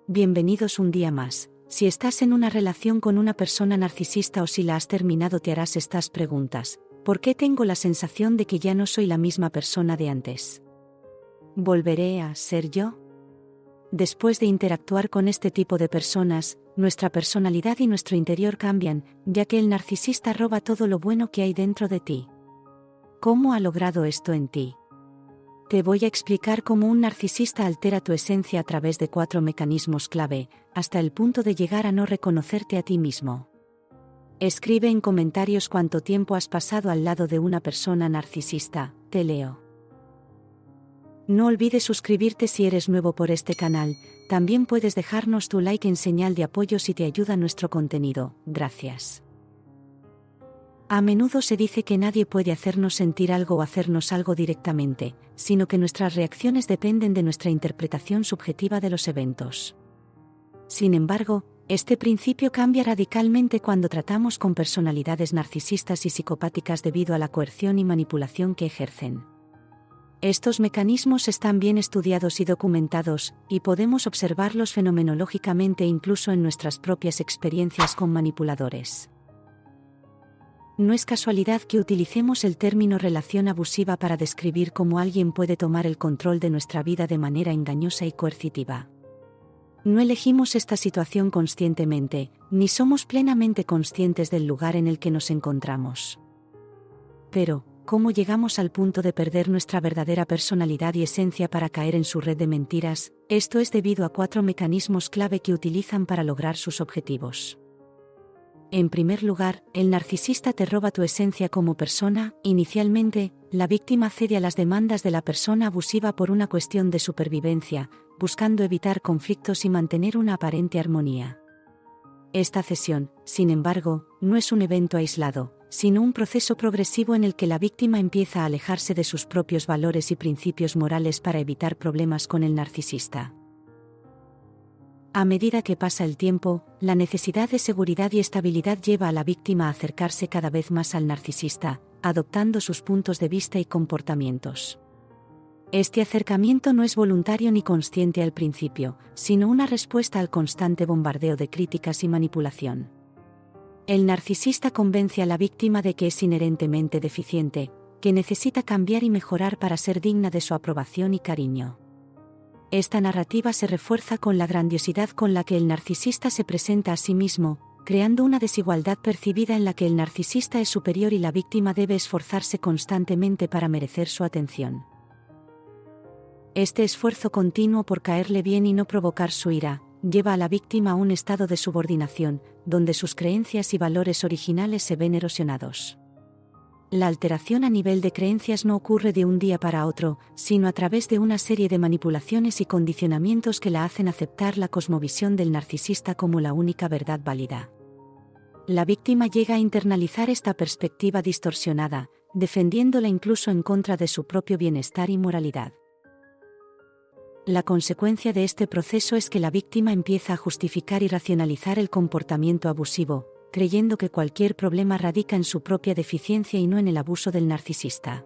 Bienvenidos un día más. Si estás en una relación con una persona narcisista o si la has terminado, te harás estas preguntas. ¿Por qué tengo la sensación de que ya no soy la misma persona de antes? ¿Volveré a ser yo? Después de interactuar con este tipo de personas, nuestra personalidad y nuestro interior cambian, ya que el narcisista roba todo lo bueno que hay dentro de ti. ¿Cómo ha logrado esto en ti? Te voy a explicar cómo un narcisista altera tu esencia a través de 4 mecanismos clave, hasta el punto de llegar a no reconocerte a ti mismo. Escribe en comentarios cuánto tiempo has pasado al lado de una persona narcisista, te leo. No olvides suscribirte si eres nuevo por este canal, también puedes dejarnos tu like en señal de apoyo si te ayuda nuestro contenido, gracias. A menudo se dice que nadie puede hacernos sentir algo o hacernos algo directamente, sino que nuestras reacciones dependen de nuestra interpretación subjetiva de los eventos. Sin embargo, este principio cambia radicalmente cuando tratamos con personalidades narcisistas y psicopáticas debido a la coerción y manipulación que ejercen. Estos mecanismos están bien estudiados y documentados, y podemos observarlos fenomenológicamente incluso en nuestras propias experiencias con manipuladores. No es casualidad que utilicemos el término relación abusiva para describir cómo alguien puede tomar el control de nuestra vida de manera engañosa y coercitiva. No elegimos esta situación conscientemente, ni somos plenamente conscientes del lugar en el que nos encontramos. Pero, ¿cómo llegamos al punto de perder nuestra verdadera personalidad y esencia para caer en su red de mentiras? Esto es debido a 4 mecanismos clave que utilizan para lograr sus objetivos. En primer lugar, el narcisista te roba tu esencia como persona. Inicialmente, la víctima cede a las demandas de la persona abusiva por una cuestión de supervivencia, buscando evitar conflictos y mantener una aparente armonía. Esta cesión, sin embargo, no es un evento aislado, sino un proceso progresivo en el que la víctima empieza a alejarse de sus propios valores y principios morales para evitar problemas con el narcisista. A medida que pasa el tiempo, la necesidad de seguridad y estabilidad lleva a la víctima a acercarse cada vez más al narcisista, adoptando sus puntos de vista y comportamientos. Este acercamiento no es voluntario ni consciente al principio, sino una respuesta al constante bombardeo de críticas y manipulación. El narcisista convence a la víctima de que es inherentemente deficiente, que necesita cambiar y mejorar para ser digna de su aprobación y cariño. Esta narrativa se refuerza con la grandiosidad con la que el narcisista se presenta a sí mismo, creando una desigualdad percibida en la que el narcisista es superior y la víctima debe esforzarse constantemente para merecer su atención. Este esfuerzo continuo por caerle bien y no provocar su ira, lleva a la víctima a un estado de subordinación, donde sus creencias y valores originales se ven erosionados. La alteración a nivel de creencias no ocurre de un día para otro, sino a través de una serie de manipulaciones y condicionamientos que la hacen aceptar la cosmovisión del narcisista como la única verdad válida. La víctima llega a internalizar esta perspectiva distorsionada, defendiéndola incluso en contra de su propio bienestar y moralidad. La consecuencia de este proceso es que la víctima empieza a justificar y racionalizar el comportamiento abusivo, creyendo que cualquier problema radica en su propia deficiencia y no en el abuso del narcisista.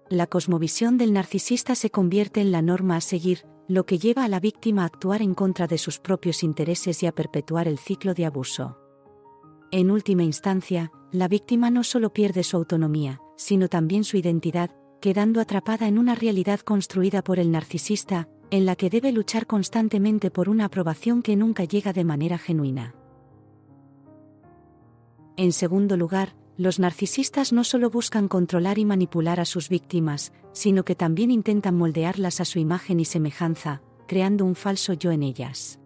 La cosmovisión del narcisista se convierte en la norma a seguir, lo que lleva a la víctima a actuar en contra de sus propios intereses y a perpetuar el ciclo de abuso. En última instancia, la víctima no solo pierde su autonomía, sino también su identidad, quedando atrapada en una realidad construida por el narcisista, en la que debe luchar constantemente por una aprobación que nunca llega de manera genuina. En segundo lugar, los narcisistas no solo buscan controlar y manipular a sus víctimas, sino que también intentan moldearlas a su imagen y semejanza, creando un falso yo en ellas.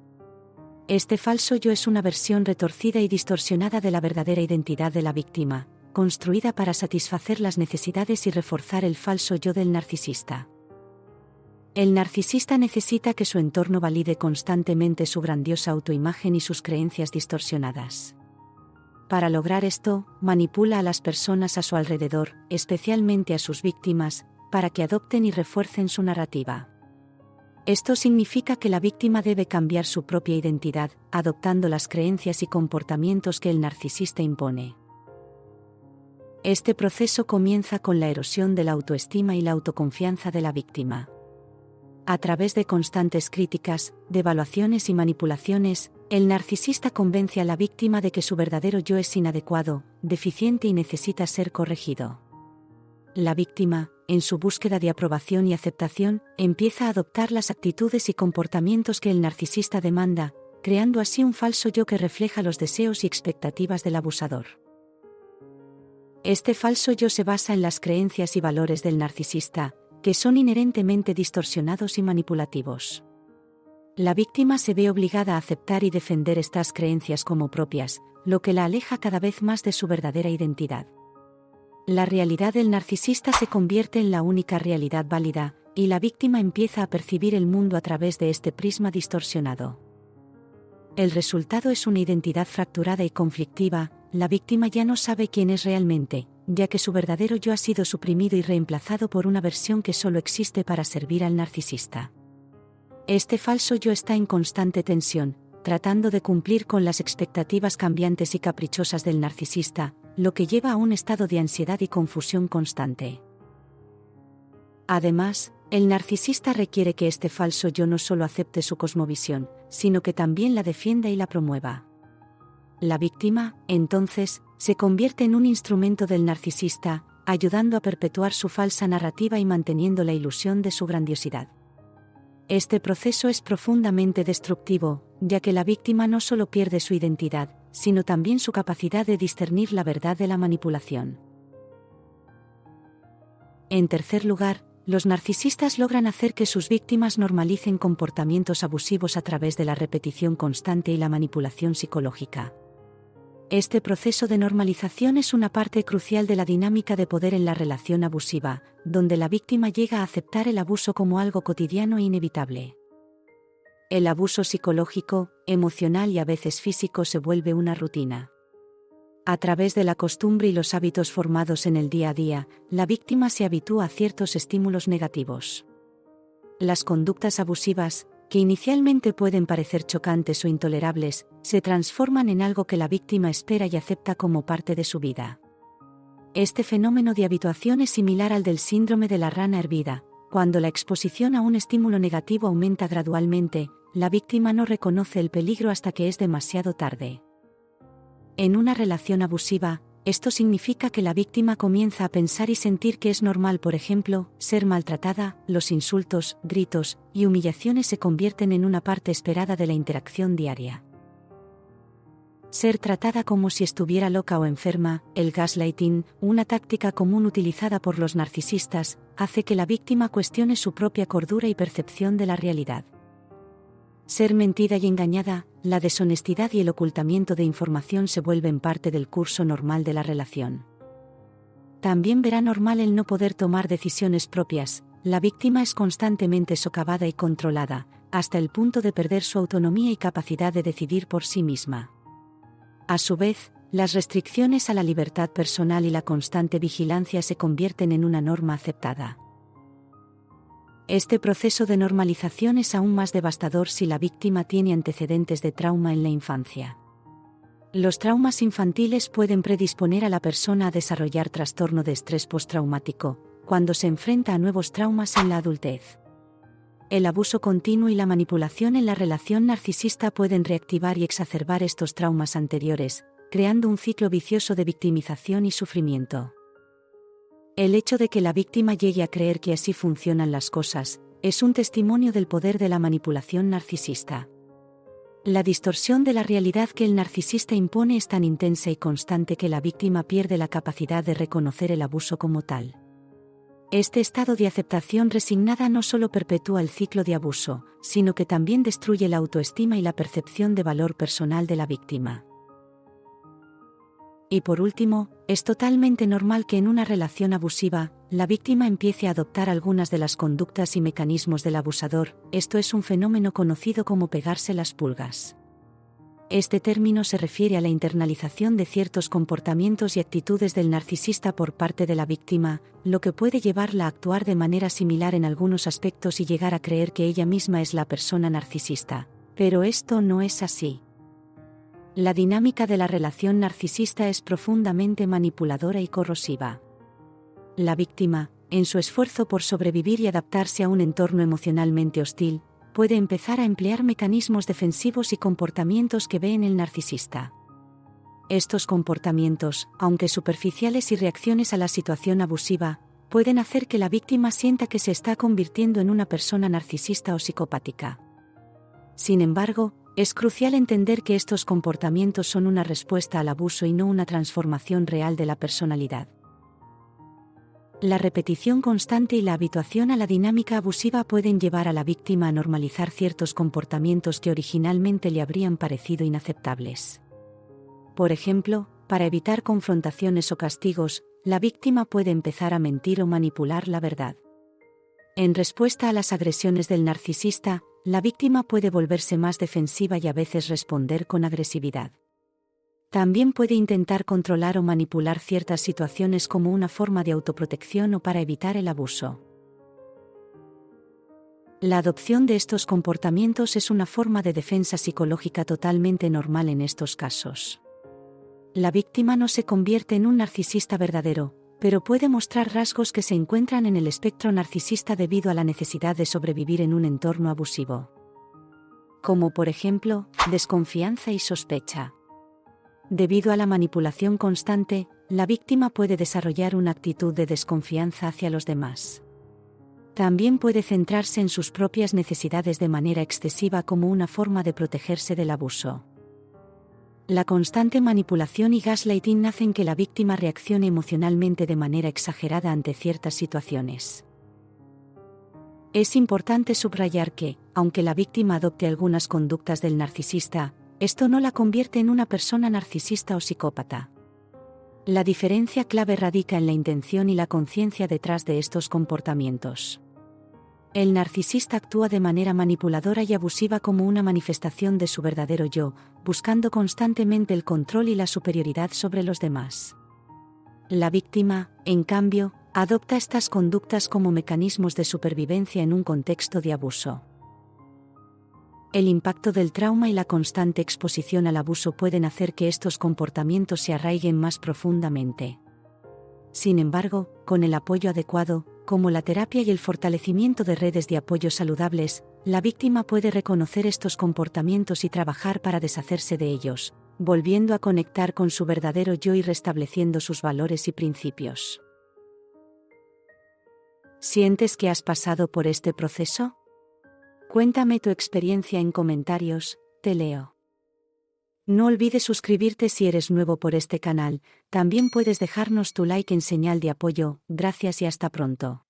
Este falso yo es una versión retorcida y distorsionada de la verdadera identidad de la víctima, construida para satisfacer las necesidades y reforzar el falso yo del narcisista. El narcisista necesita que su entorno valide constantemente su grandiosa autoimagen y sus creencias distorsionadas. Para lograr esto, manipula a las personas a su alrededor, especialmente a sus víctimas, para que adopten y refuercen su narrativa. Esto significa que la víctima debe cambiar su propia identidad, adoptando las creencias y comportamientos que el narcisista impone. Este proceso comienza con la erosión de la autoestima y la autoconfianza de la víctima. A través de constantes críticas, devaluaciones y manipulaciones, el narcisista convence a la víctima de que su verdadero yo es inadecuado, deficiente y necesita ser corregido. La víctima, en su búsqueda de aprobación y aceptación, empieza a adoptar las actitudes y comportamientos que el narcisista demanda, creando así un falso yo que refleja los deseos y expectativas del abusador. Este falso yo se basa en las creencias y valores del narcisista, que son inherentemente distorsionados y manipulativos. La víctima se ve obligada a aceptar y defender estas creencias como propias, lo que la aleja cada vez más de su verdadera identidad. La realidad del narcisista se convierte en la única realidad válida, y la víctima empieza a percibir el mundo a través de este prisma distorsionado. El resultado es una identidad fracturada y conflictiva. La víctima ya no sabe quién es realmente, ya que su verdadero yo ha sido suprimido y reemplazado por una versión que solo existe para servir al narcisista. Este falso yo está en constante tensión, tratando de cumplir con las expectativas cambiantes y caprichosas del narcisista, lo que lleva a un estado de ansiedad y confusión constante. Además, el narcisista requiere que este falso yo no solo acepte su cosmovisión, sino que también la defienda y la promueva. La víctima, entonces, se convierte en un instrumento del narcisista, ayudando a perpetuar su falsa narrativa y manteniendo la ilusión de su grandiosidad. Este proceso es profundamente destructivo, ya que la víctima no solo pierde su identidad, sino también su capacidad de discernir la verdad de la manipulación. En tercer lugar, los narcisistas logran hacer que sus víctimas normalicen comportamientos abusivos a través de la repetición constante y la manipulación psicológica. Este proceso de normalización es una parte crucial de la dinámica de poder en la relación abusiva, donde la víctima llega a aceptar el abuso como algo cotidiano e inevitable. El abuso psicológico, emocional y a veces físico se vuelve una rutina. A través de la costumbre y los hábitos formados en el día a día, la víctima se habitúa a ciertos estímulos negativos. Las conductas abusivas, que inicialmente pueden parecer chocantes o intolerables, se transforman en algo que la víctima espera y acepta como parte de su vida. Este fenómeno de habituación es similar al del síndrome de la rana hervida. Cuando la exposición a un estímulo negativo aumenta gradualmente, la víctima no reconoce el peligro hasta que es demasiado tarde. En una relación abusiva, esto significa que la víctima comienza a pensar y sentir que es normal, por ejemplo, ser maltratada. Los insultos, gritos y humillaciones se convierten en una parte esperada de la interacción diaria. Ser tratada como si estuviera loca o enferma, el gaslighting, una táctica común utilizada por los narcisistas, hace que la víctima cuestione su propia cordura y percepción de la realidad. Ser mentida y engañada, la deshonestidad y el ocultamiento de información se vuelven parte del curso normal de la relación. También verá normal el no poder tomar decisiones propias. La víctima es constantemente socavada y controlada, hasta el punto de perder su autonomía y capacidad de decidir por sí misma. A su vez, las restricciones a la libertad personal y la constante vigilancia se convierten en una norma aceptada. Este proceso de normalización es aún más devastador si la víctima tiene antecedentes de trauma en la infancia. Los traumas infantiles pueden predisponer a la persona a desarrollar trastorno de estrés postraumático, cuando se enfrenta a nuevos traumas en la adultez. El abuso continuo y la manipulación en la relación narcisista pueden reactivar y exacerbar estos traumas anteriores, creando un ciclo vicioso de victimización y sufrimiento. El hecho de que la víctima llegue a creer que así funcionan las cosas, es un testimonio del poder de la manipulación narcisista. La distorsión de la realidad que el narcisista impone es tan intensa y constante que la víctima pierde la capacidad de reconocer el abuso como tal. Este estado de aceptación resignada no solo perpetúa el ciclo de abuso, sino que también destruye la autoestima y la percepción de valor personal de la víctima. Y por último, es totalmente normal que en una relación abusiva, la víctima empiece a adoptar algunas de las conductas y mecanismos del abusador. Esto es un fenómeno conocido como pegarse las pulgas. Este término se refiere a la internalización de ciertos comportamientos y actitudes del narcisista por parte de la víctima, lo que puede llevarla a actuar de manera similar en algunos aspectos y llegar a creer que ella misma es la persona narcisista. Pero esto no es así. La dinámica de la relación narcisista es profundamente manipuladora y corrosiva. La víctima, en su esfuerzo por sobrevivir y adaptarse a un entorno emocionalmente hostil, puede empezar a emplear mecanismos defensivos y comportamientos que ve en el narcisista. Estos comportamientos, aunque superficiales y reacciones a la situación abusiva, pueden hacer que la víctima sienta que se está convirtiendo en una persona narcisista o psicopática. Sin embargo, es crucial entender que estos comportamientos son una respuesta al abuso y no una transformación real de la personalidad. La repetición constante y la habituación a la dinámica abusiva pueden llevar a la víctima a normalizar ciertos comportamientos que originalmente le habrían parecido inaceptables. Por ejemplo, para evitar confrontaciones o castigos, la víctima puede empezar a mentir o manipular la verdad. En respuesta a las agresiones del narcisista, la víctima puede volverse más defensiva y a veces responder con agresividad. También puede intentar controlar o manipular ciertas situaciones como una forma de autoprotección o para evitar el abuso. La adopción de estos comportamientos es una forma de defensa psicológica totalmente normal en estos casos. La víctima no se convierte en un narcisista verdadero, pero puede mostrar rasgos que se encuentran en el espectro narcisista debido a la necesidad de sobrevivir en un entorno abusivo. Como por ejemplo, desconfianza y sospecha. Debido a la manipulación constante, la víctima puede desarrollar una actitud de desconfianza hacia los demás. También puede centrarse en sus propias necesidades de manera excesiva como una forma de protegerse del abuso. La constante manipulación y gaslighting hacen que la víctima reaccione emocionalmente de manera exagerada ante ciertas situaciones. Es importante subrayar que, aunque la víctima adopte algunas conductas del narcisista, esto no la convierte en una persona narcisista o psicópata. La diferencia clave radica en la intención y la conciencia detrás de estos comportamientos. El narcisista actúa de manera manipuladora y abusiva como una manifestación de su verdadero yo, buscando constantemente el control y la superioridad sobre los demás. La víctima, en cambio, adopta estas conductas como mecanismos de supervivencia en un contexto de abuso. El impacto del trauma y la constante exposición al abuso pueden hacer que estos comportamientos se arraiguen más profundamente. Sin embargo, con el apoyo adecuado, como la terapia y el fortalecimiento de redes de apoyo saludables, la víctima puede reconocer estos comportamientos y trabajar para deshacerse de ellos, volviendo a conectar con su verdadero yo y restableciendo sus valores y principios. ¿Sientes que has pasado por este proceso? Cuéntame tu experiencia en comentarios, te leo. No olvides suscribirte si eres nuevo por este canal, también puedes dejarnos tu like en señal de apoyo. Gracias y hasta pronto.